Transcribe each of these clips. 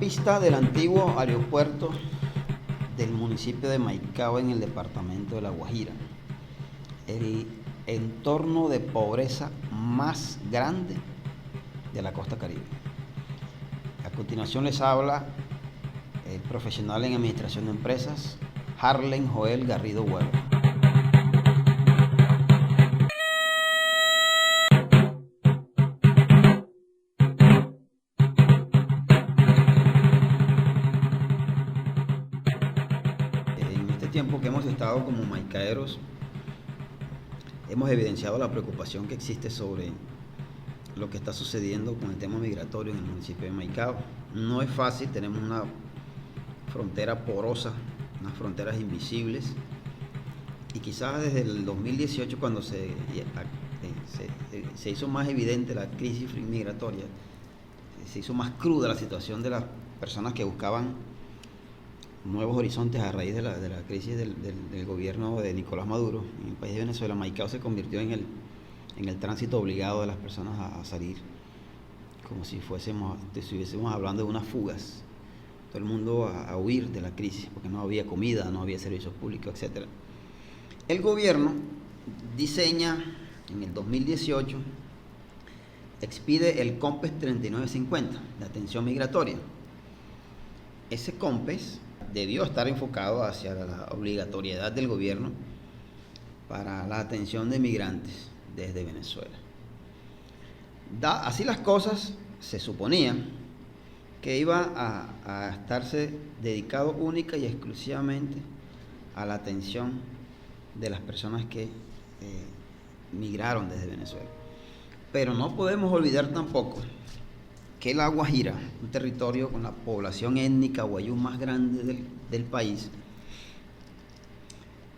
pista del antiguo aeropuerto del municipio de Maicao en el departamento de La Guajira, el entorno de pobreza más grande de la costa Caribe. A continuación les habla el profesional en administración de empresas, Harlen Joel Garrido Huevo. En este tiempo que hemos estado como maicaeros, hemos evidenciado la preocupación que existe sobre lo que está sucediendo con el tema migratorio en el municipio de Maicao. No es fácil, tenemos una frontera porosa, unas fronteras invisibles, y quizás desde el 2018, cuando se hizo más evidente la crisis migratoria, se hizo más cruda la situación de las personas que buscaban nuevos horizontes a raíz de la crisis del gobierno de Nicolás Maduro en el país de Venezuela. Maicao se convirtió en el tránsito obligado de las personas a salir, como si estuviésemos hablando de unas fugas, todo el mundo a huir de la crisis, porque no había comida, no había servicios públicos, etc. El gobierno diseña en el 2018, expide el COMPES 3950 de atención migratoria. Ese COMPES debió estar enfocado hacia la obligatoriedad del gobierno para la atención de migrantes desde Venezuela. Así las cosas, se suponía que iba a estarse dedicado única y exclusivamente a la atención de las personas que migraron desde Venezuela. Pero no podemos olvidar tampoco que La Guajira, un territorio con la población étnica guayú más grande del país,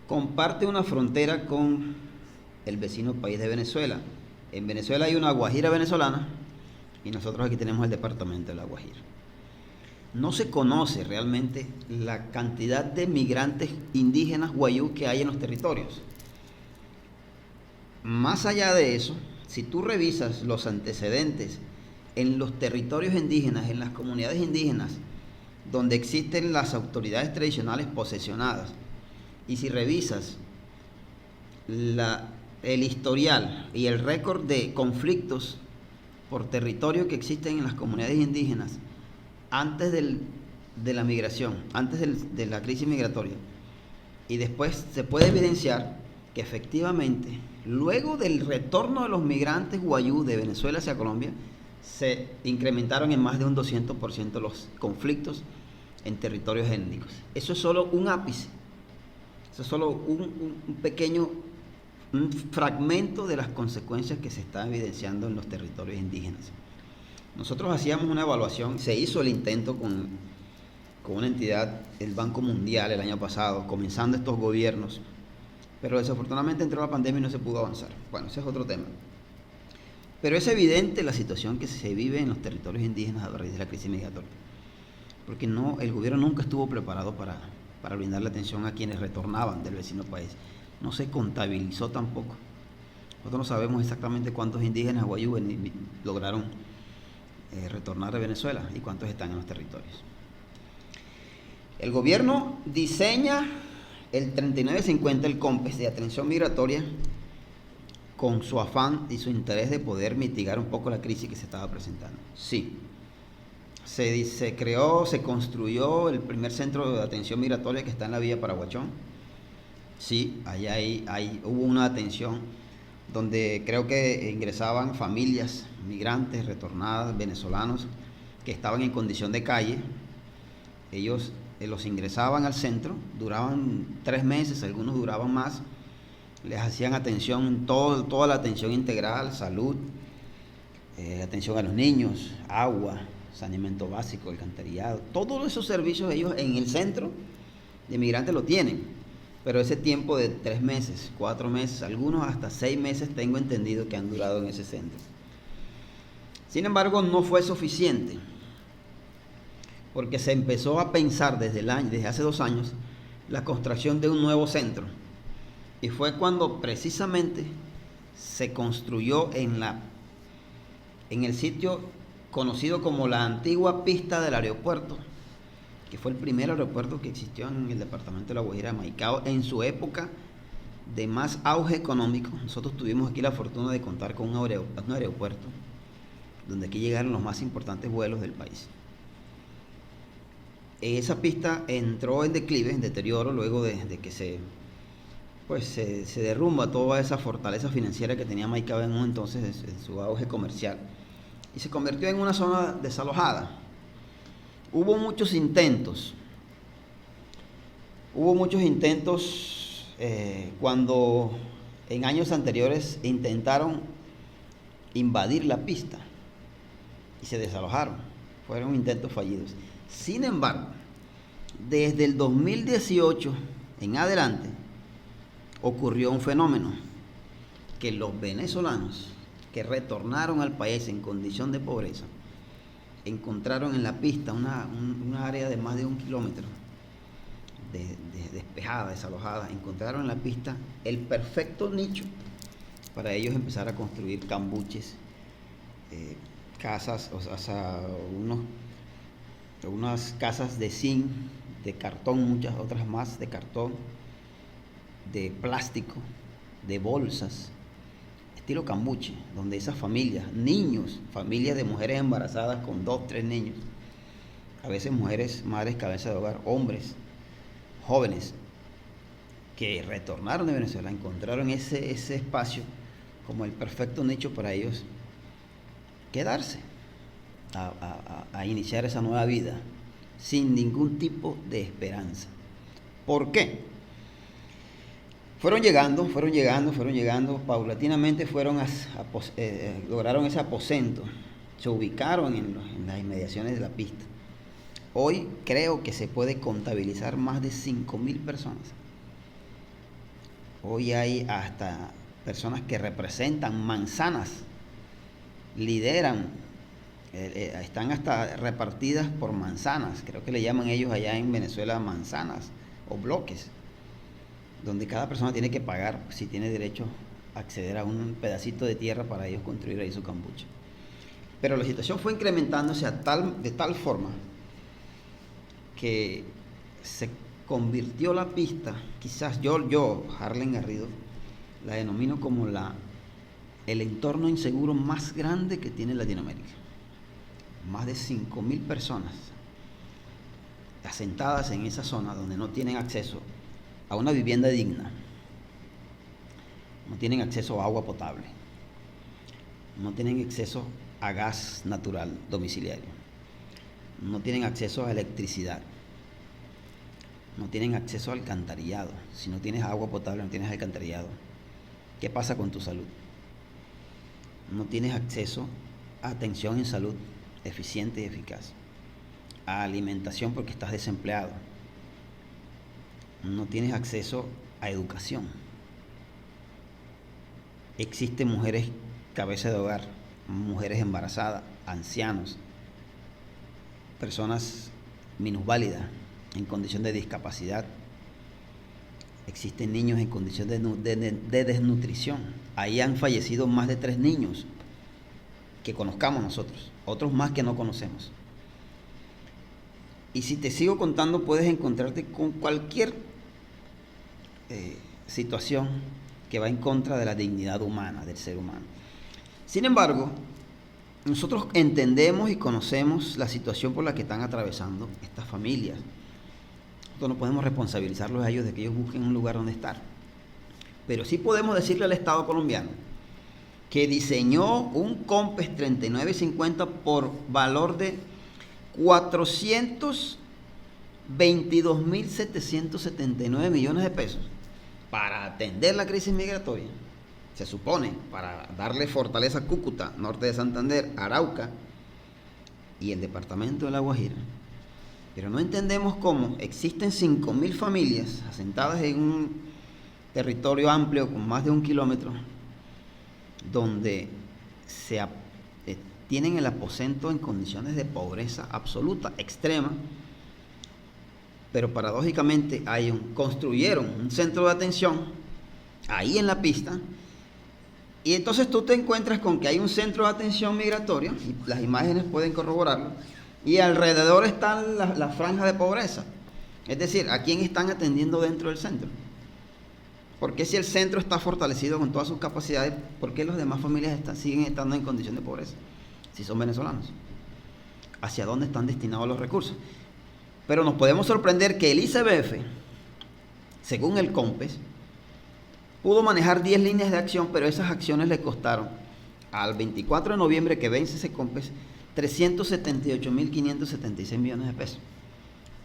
comparte una frontera con el vecino país de Venezuela. En Venezuela hay una Guajira venezolana y nosotros aquí tenemos el departamento de La Guajira. No se conoce realmente la cantidad de migrantes indígenas guayú que hay en los territorios. Más allá de eso, si tú revisas los antecedentes en los territorios indígenas, en las comunidades indígenas, donde existen las autoridades tradicionales posesionadas, y si revisas el historial y el récord de conflictos por territorio que existen en las comunidades indígenas antes de la migración, antes de la crisis migratoria, y después se puede evidenciar que efectivamente, luego del retorno de los migrantes guayú de Venezuela hacia Colombia, se incrementaron en más de un 200% los conflictos en territorios étnicos. Eso es solo un ápice, eso es solo un pequeño fragmento de las consecuencias que se están evidenciando en los territorios indígenas. Nosotros hacíamos una evaluación, se hizo el intento con una entidad, el Banco Mundial, el año pasado, comenzando estos gobiernos, pero desafortunadamente entró la pandemia y no se pudo avanzar. Bueno, ese es otro tema. Pero es evidente la situación que se vive en los territorios indígenas a raíz de la crisis migratoria, porque el gobierno nunca estuvo preparado para brindarle atención a quienes retornaban del vecino país. No se contabilizó tampoco. Nosotros no sabemos exactamente cuántos indígenas guayú lograron retornar de Venezuela y cuántos están en los territorios. El gobierno diseña el 3950, el COMPES de atención migratoria, con su afán y su interés de poder mitigar un poco la crisis que se estaba presentando. Sí, se construyó el primer centro de atención migratoria que está en la Villa Paraguachón. Sí, hubo una atención donde creo que ingresaban familias migrantes retornadas, venezolanos, que estaban en condición de calle. Ellos los ingresaban al centro, duraban 3 meses, algunos duraban más, les hacían atención, toda la atención integral, salud, atención a los niños, agua, saneamiento básico, alcantarillado, todos esos servicios ellos en el centro de migrantes lo tienen. Pero ese tiempo de 3 meses, 4 meses, algunos hasta 6 meses tengo entendido que han durado en ese centro. Sin embargo, no fue suficiente, porque se empezó a pensar desde hace 2 años la construcción de un nuevo centro. Y fue cuando precisamente se construyó en el sitio conocido como la antigua pista del aeropuerto, que fue el primer aeropuerto que existió en el departamento de La Guajira de Maicao en su época de más auge económico. Nosotros tuvimos aquí la fortuna de contar con un aeropuerto donde aquí llegaron los más importantes vuelos del país. Esa pista entró en declive, en deterioro, luego de que se derrumba toda esa fortaleza financiera que tenía Maicao en un entonces en su auge comercial, y se convirtió en una zona desalojada. Hubo muchos intentos cuando en años anteriores intentaron invadir la pista y se desalojaron. Fueron intentos fallidos. Sin embargo, desde el 2018 en adelante ocurrió un fenómeno, que los venezolanos que retornaron al país en condición de pobreza encontraron en la pista una área de más de 1 kilómetro despejada, desalojada. Encontraron en la pista el perfecto nicho para ellos empezar a construir cambuches, casas, unas casas de zinc, de cartón, muchas otras más de cartón, de plástico, de bolsas, estilo cambuche, donde esas familias, niños, familias de mujeres embarazadas con 2, 3 niños, a veces mujeres, madres, cabeza de hogar, hombres, jóvenes, que retornaron de Venezuela, encontraron ese espacio como el perfecto nicho para ellos quedarse, a iniciar esa nueva vida, sin ningún tipo de esperanza. ¿Por qué? Fueron llegando, paulatinamente lograron ese aposento, se ubicaron en las inmediaciones de la pista. Hoy creo que se puede contabilizar más de 5.000 personas. Hoy hay hasta personas que representan manzanas, lideran, están hasta repartidas por manzanas, creo que le llaman ellos allá en Venezuela manzanas o bloques, donde cada persona tiene que pagar si tiene derecho a acceder a un pedacito de tierra para ellos construir ahí su cambuche. Pero la situación fue incrementándose de tal forma que se convirtió la pista, quizás yo Harlen Garrido, la denomino como el entorno inseguro más grande que tiene Latinoamérica. Más de 5.000 personas asentadas en esa zona donde no tienen acceso a una vivienda digna, no tienen acceso a agua potable, no tienen acceso a gas natural domiciliario, no tienen acceso a electricidad, no tienen acceso a alcantarillado. Si no tienes agua potable, no tienes alcantarillado, ¿qué pasa con tu salud? No tienes acceso a atención en salud eficiente y eficaz, a alimentación porque estás desempleado, no tienes acceso a educación. Existen mujeres cabeza de hogar, mujeres embarazadas, ancianos, personas minusválidas en condición de discapacidad. Existen niños en condición de desnutrición. Ahí han fallecido más de 3 niños que conozcamos nosotros, otros más que no conocemos. Y si te sigo contando, puedes encontrarte con cualquier situación que va en contra de la dignidad humana, del ser humano. Sin embargo, nosotros entendemos y conocemos la situación por la que están atravesando estas familias. Nosotros no podemos responsabilizarlos a ellos de que ellos busquen un lugar donde estar. Pero sí podemos decirle al Estado colombiano que diseñó un COMPES 3950 por valor de 422.779 millones de pesos para atender la crisis migratoria. Se supone para darle fortaleza a Cúcuta, norte de Santander, Arauca y el departamento de La Guajira. Pero no entendemos cómo existen 5.000 familias asentadas en un territorio amplio con más de 1 kilómetro, donde tienen el aposento en condiciones de pobreza absoluta, extrema, pero paradójicamente construyeron un centro de atención ahí en la pista, Y entonces tú te encuentras con que hay un centro de atención migratoria, y las imágenes pueden corroborarlo, y alrededor están las franjas de pobreza. Es decir, ¿a quién están atendiendo dentro del centro? Porque si el centro está fortalecido con todas sus capacidades, ¿por qué las demás familias siguen estando en condición de pobreza? Si son venezolanos. ¿Hacia dónde están destinados los recursos? Pero nos podemos sorprender que el ICBF, según el COMPES, pudo manejar 10 líneas de acción, pero esas acciones le costaron al 24 de noviembre que vence ese COMPES 378.576 millones de pesos.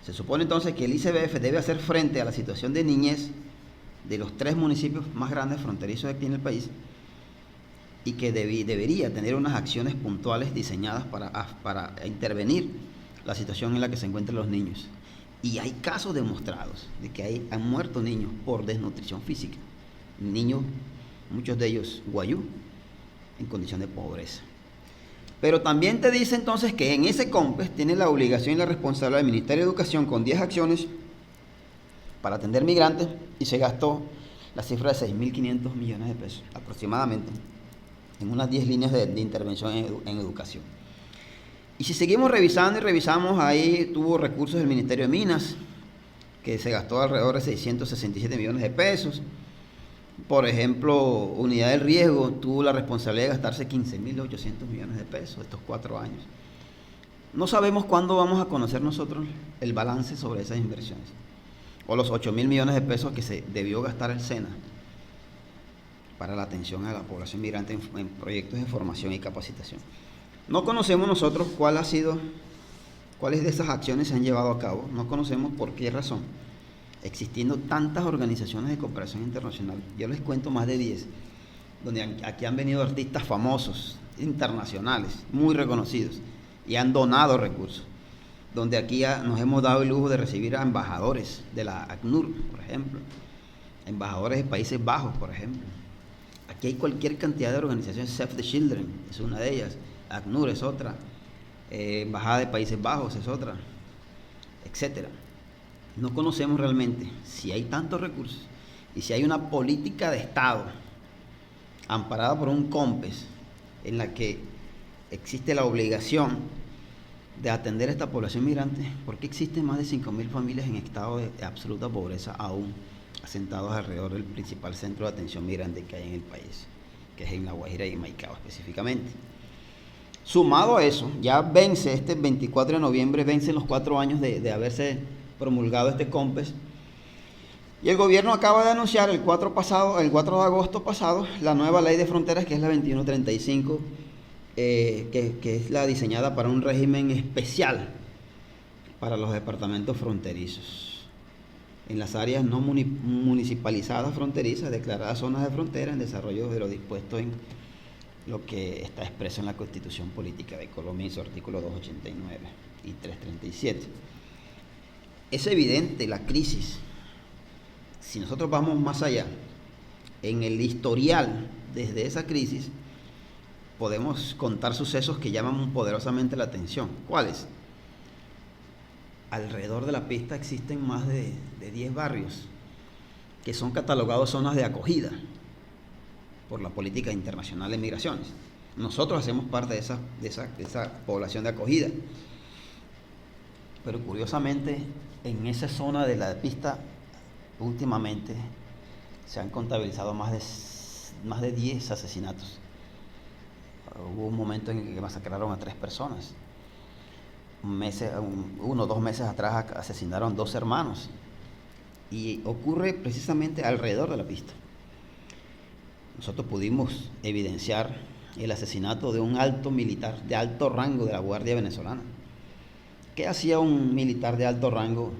Se supone entonces que el ICBF debe hacer frente a la situación de niñez de los 3 municipios más grandes fronterizos aquí en el país y que debería tener unas acciones puntuales diseñadas para intervenir la situación en la que se encuentran los niños. Y hay casos demostrados de que han muerto niños por desnutrición física. Niños, muchos de ellos guayú, en condición de pobreza. Pero también te dice entonces que en ese COMPES tiene la obligación y la responsabilidad del Ministerio de Educación con 10 acciones para atender migrantes y se gastó la cifra de 6.500 millones de pesos aproximadamente en unas 10 líneas de intervención en educación. Y si seguimos revisando y revisamos, ahí tuvo recursos del Ministerio de Minas, que se gastó alrededor de 667 millones de pesos. Por ejemplo, Unidad del Riesgo tuvo la responsabilidad de gastarse 15.800 millones de pesos estos 4 años. No sabemos cuándo vamos a conocer nosotros el balance sobre esas inversiones, o los 8.000 millones de pesos que se debió gastar el SENA para la atención a la población migrante en proyectos de formación y capacitación. No conocemos nosotros cuáles de esas acciones se han llevado a cabo, no conocemos por qué razón, existiendo tantas organizaciones de cooperación internacional. Yo les cuento más de 10, donde aquí han venido artistas famosos, internacionales, muy reconocidos, y han donado recursos, donde aquí nos hemos dado el lujo de recibir a embajadores de la ACNUR, por ejemplo, embajadores de Países Bajos, por ejemplo. Aquí hay cualquier cantidad de organizaciones. Save the Children es una de ellas, ACNUR es otra, Embajada de Países Bajos es otra, etcétera. No conocemos realmente si hay tantos recursos y si hay una política de Estado amparada por un COMPES en la que existe la obligación de atender a esta población migrante. ¿Por qué existen más de 5.000 familias en estado de absoluta pobreza aún asentados alrededor del principal centro de atención migrante que hay en el país, que es en La Guajira y en Maicao específicamente? Sumado a eso, ya vence este 24 de noviembre, vencen los 4 años de haberse promulgado este COMPES, y el gobierno acaba de anunciar el 4 de agosto pasado la nueva ley de fronteras, que es la 2135, que es la diseñada para un régimen especial para los departamentos fronterizos en las áreas no municipalizadas fronterizas, declaradas zonas de frontera, en desarrollo de lo dispuesto en lo que está expreso en la Constitución Política de Colombia en su artículo 289 y 337. Es evidente la crisis. Si nosotros vamos más allá, en el historial desde esa crisis, podemos contar sucesos que llaman poderosamente la atención. ¿Cuáles? Alrededor de la pista existen más de 10 barrios que son catalogados zonas de acogida por la política internacional de migraciones. Nosotros hacemos parte de esa población de acogida. Pero curiosamente, en esa zona de la pista, últimamente se han contabilizado más de 10 asesinatos. Hubo un momento en el que masacraron a 3 personas. 1 o 2 meses atrás asesinaron 2 hermanos. Y ocurre precisamente alrededor de la pista. Nosotros pudimos evidenciar el asesinato de un alto militar de alto rango de la Guardia Venezolana. ¿Qué hacía un militar de alto rango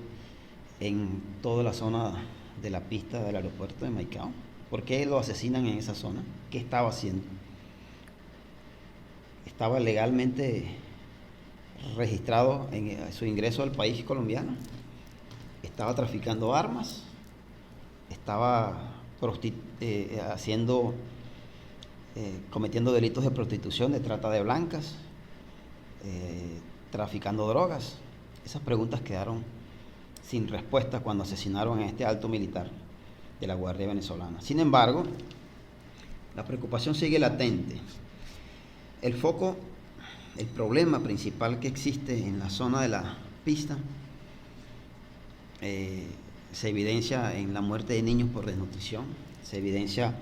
en toda la zona de la pista del aeropuerto de Maicao? ¿Por qué lo asesinan en esa zona? ¿Qué estaba haciendo? ¿Estaba legalmente registrado en su ingreso al país colombiano? ¿Estaba traficando armas? ¿Estaba cometiendo delitos de prostitución, de trata de blancas, traficando drogas? Esas preguntas quedaron sin respuesta cuando asesinaron a este alto militar de la Guardia Venezolana. Sin embargo, La preocupación sigue latente. El foco, el problema principal que existe en la zona de la pista se evidencia en la muerte de niños por desnutrición, se evidencia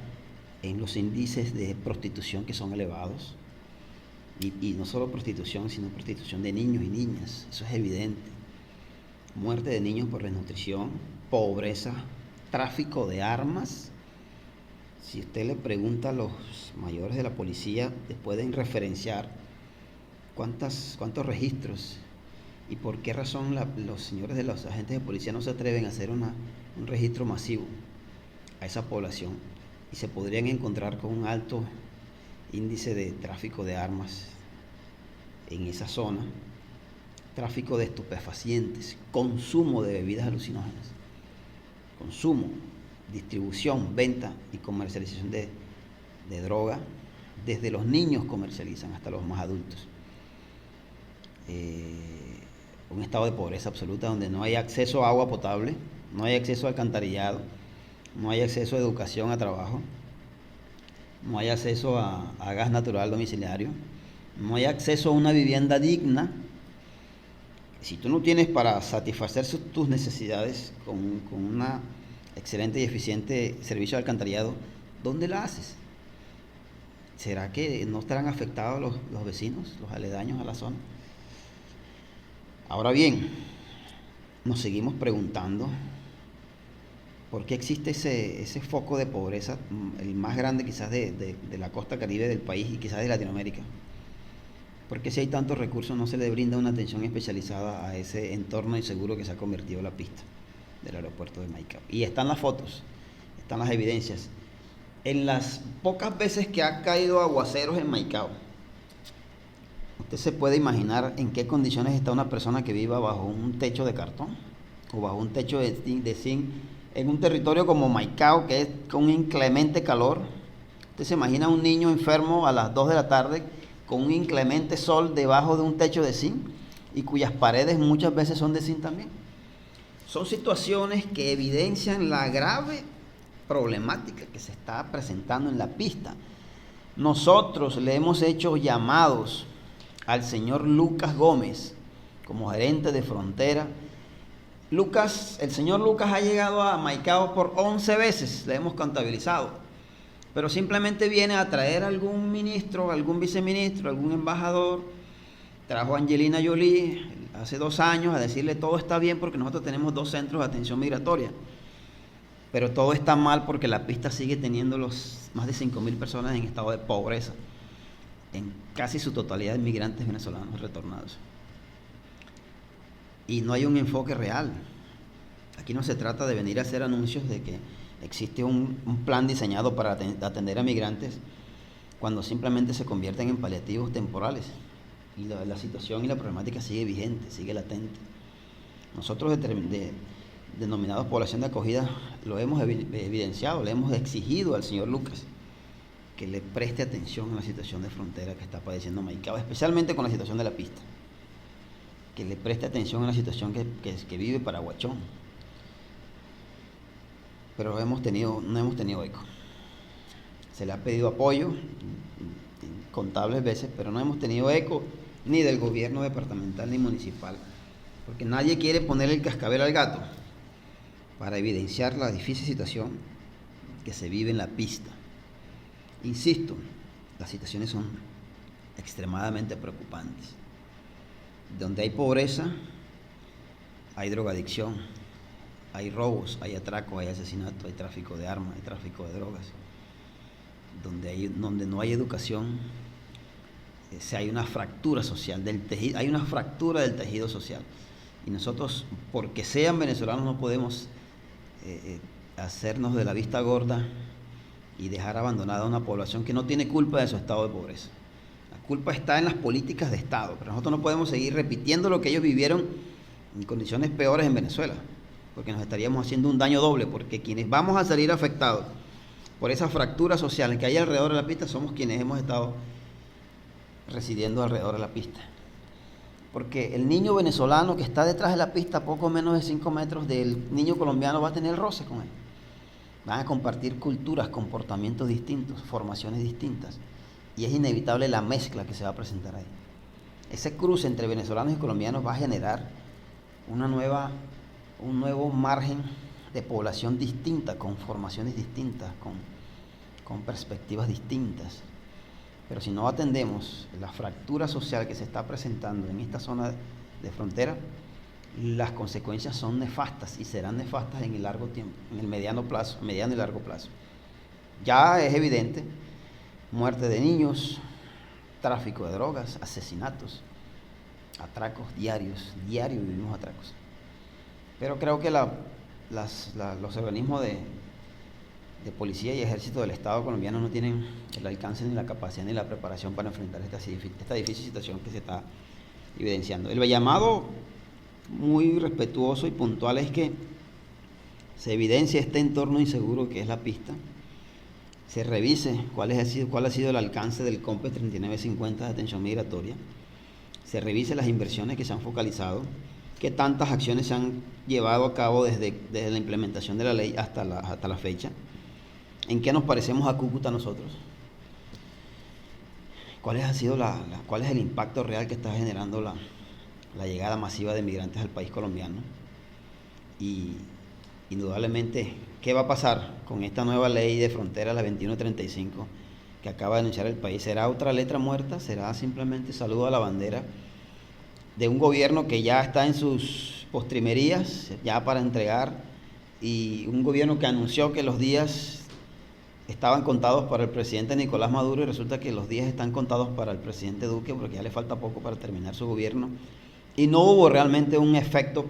en los índices de prostitución que son elevados, y no solo prostitución, sino prostitución de niños y niñas, eso es evidente. Muerte de niños por desnutrición, pobreza, tráfico de armas. Si usted le pregunta a los mayores de la policía, te pueden referenciar cuántos registros y por qué razón los señores de los agentes de policía no se atreven a hacer un registro masivo a esa población, y se podrían encontrar con un alto índice de tráfico de armas en esa zona, tráfico de estupefacientes, consumo de bebidas alucinógenas, consumo, distribución, venta y comercialización de droga. Desde los niños comercializan hasta los más adultos. Un estado de pobreza absoluta donde no hay acceso a agua potable, no hay acceso a alcantarillado, no hay acceso a educación, a trabajo, no hay acceso a gas natural domiciliario, no hay acceso a una vivienda digna. Si tú no tienes para satisfacer tus necesidades con una excelente y eficiente servicio de alcantarillado, ¿dónde la haces? ¿Será que no estarán afectados los vecinos, los aledaños a la zona? Ahora bien, nos seguimos preguntando por qué existe ese foco de pobreza, el más grande quizás de la costa caribe del país y quizás de Latinoamérica. Porque si hay tantos recursos no se le brinda una atención especializada a ese entorno inseguro que se ha convertido la pista del aeropuerto de Maicao. Y están las fotos, están las evidencias. En las pocas veces que ha caído aguaceros en Maicao, usted se puede imaginar en qué condiciones está una persona que viva bajo un techo de cartón o bajo un techo de zinc en un territorio como Maicao, que es con un inclemente calor. Usted se imagina un niño enfermo a las 2 de la tarde con un inclemente sol debajo de un techo de zinc y cuyas paredes muchas veces son de zinc también. Son situaciones que evidencian la grave problemática que se está presentando en la pista. Nosotros le hemos hecho llamados al señor Lucas Gómez como gerente de frontera. El señor Lucas ha llegado a Maicao por 11 veces, le hemos contabilizado, pero simplemente viene a traer algún ministro, algún viceministro, algún embajador. Trajo a Angelina Jolie hace 2 años a decirle todo está bien porque nosotros tenemos 2 centros de atención migratoria, pero todo está mal porque la pista sigue teniendo más de 5.000 personas en estado de pobreza, en casi su totalidad de inmigrantes venezolanos retornados. Y no hay un enfoque real. Aquí no se trata de venir a hacer anuncios de que existe un plan diseñado para atender a migrantes cuando simplemente se convierten en paliativos temporales. Y la situación y la problemática sigue vigente, sigue latente. Nosotros denominados población de acogida lo hemos evidenciado, le hemos exigido al señor Lucas que le preste atención a la situación de frontera que está padeciendo Maicao, especialmente con la situación de la pista, que le preste atención a la situación que vive Paraguachón. Pero no hemos tenido eco. Se le ha pedido apoyo incontables veces, pero no hemos tenido eco ni del gobierno departamental ni municipal, porque nadie quiere poner el cascabel al gato para evidenciar la difícil situación que se vive en la pista. Insisto, las situaciones son extremadamente preocupantes. Donde hay pobreza, hay drogadicción, hay robos, hay atracos, hay asesinato, hay tráfico de armas, hay tráfico de drogas. Donde no hay educación, hay una fractura social del tejido, hay una fractura del tejido social. Y nosotros, porque sean venezolanos, no podemos hacernos de la vista gorda y dejar abandonada a una población que no tiene culpa de su estado de pobreza. La culpa está en las políticas de Estado, pero nosotros no podemos seguir repitiendo lo que ellos vivieron en condiciones peores en Venezuela, porque nos estaríamos haciendo un daño doble, porque quienes vamos a salir afectados por esa fractura social que hay alrededor de la pista somos quienes hemos estado residiendo alrededor de la pista. Porque el niño venezolano que está detrás de la pista, a poco menos de 5 metros del niño colombiano, va a tener roce con él. van a compartir culturas, comportamientos distintos, formaciones distintas, y es inevitable la mezcla que se va a presentar ahí. Ese cruce entre venezolanos y colombianos va a generar un nuevo margen de población distinta, con formaciones distintas, con perspectivas distintas. Pero si no atendemos la fractura social que se está presentando en esta zona de frontera, las consecuencias son nefastas y serán nefastas en el largo tiempo, en el mediano y largo plazo. Ya es evidente: muerte de niños, tráfico de drogas, asesinatos, atracos diarios vivimos atracos. Pero creo que los organismos de policía y ejército del Estado colombiano no tienen el alcance ni la capacidad ni la preparación para enfrentar esta difícil situación que se está evidenciando. El llamado muy respetuoso y puntual es que se evidencie este entorno inseguro que es la pista, se revise cuál ha sido el alcance del COMPES 3950 de atención migratoria, se revise las inversiones que se han focalizado, qué tantas acciones se han llevado a cabo desde la implementación de la ley hasta la fecha, en qué nos parecemos a Cúcuta nosotros, cuál es el impacto real que está generando la llegada masiva de migrantes al país colombiano, y indudablemente qué va a pasar con esta nueva ley de frontera, la 2135, que acaba de anunciar el país. ¿Será otra letra muerta? ¿Será simplemente saludo a la bandera de un gobierno que ya está en sus postrimerías, ya para entregar, y un gobierno que anunció que los días estaban contados para el presidente Nicolás Maduro, y resulta que los días están contados para el presidente Duque, porque ya le falta poco para terminar su gobierno, y no hubo realmente un efecto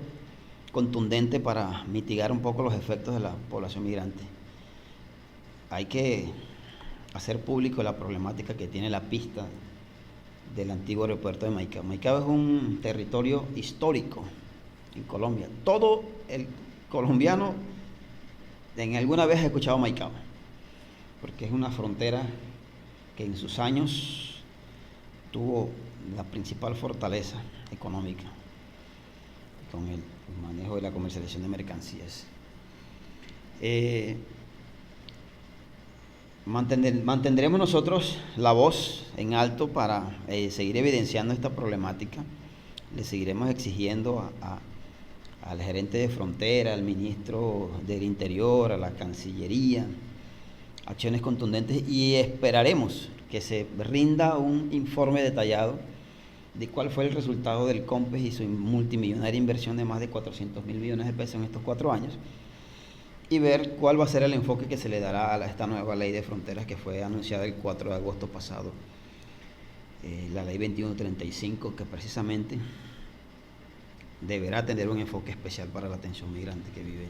contundente para mitigar un poco los efectos de la población migrante? Hay que hacer público la problemática que tiene la pista del antiguo aeropuerto de Maicao. Maicao es un territorio histórico en Colombia. Todo el colombiano en alguna vez ha escuchado Maicao, porque es una frontera que en sus años tuvo la principal fortaleza económica con el manejo de la comercialización de mercancías. Mantendremos nosotros la voz en alto para seguir evidenciando esta problemática. Le seguiremos exigiendo al gerente de frontera, al ministro del Interior, a la Cancillería, acciones contundentes, y esperaremos que se rinda un informe detallado de cuál fue el resultado del COMPES y su multimillonaria inversión de más de 400.000 millones de pesos en estos 4 años, y ver cuál va a ser el enfoque que se le dará a esta nueva ley de fronteras que fue anunciada el 4 de agosto pasado, la ley 2135, que precisamente deberá tener un enfoque especial para la atención migrante que vive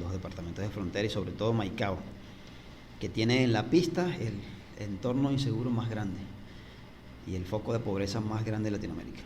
los departamentos de frontera, y sobre todo Maicao, que tiene en la pista el entorno inseguro más grande y el foco de pobreza más grande de Latinoamérica.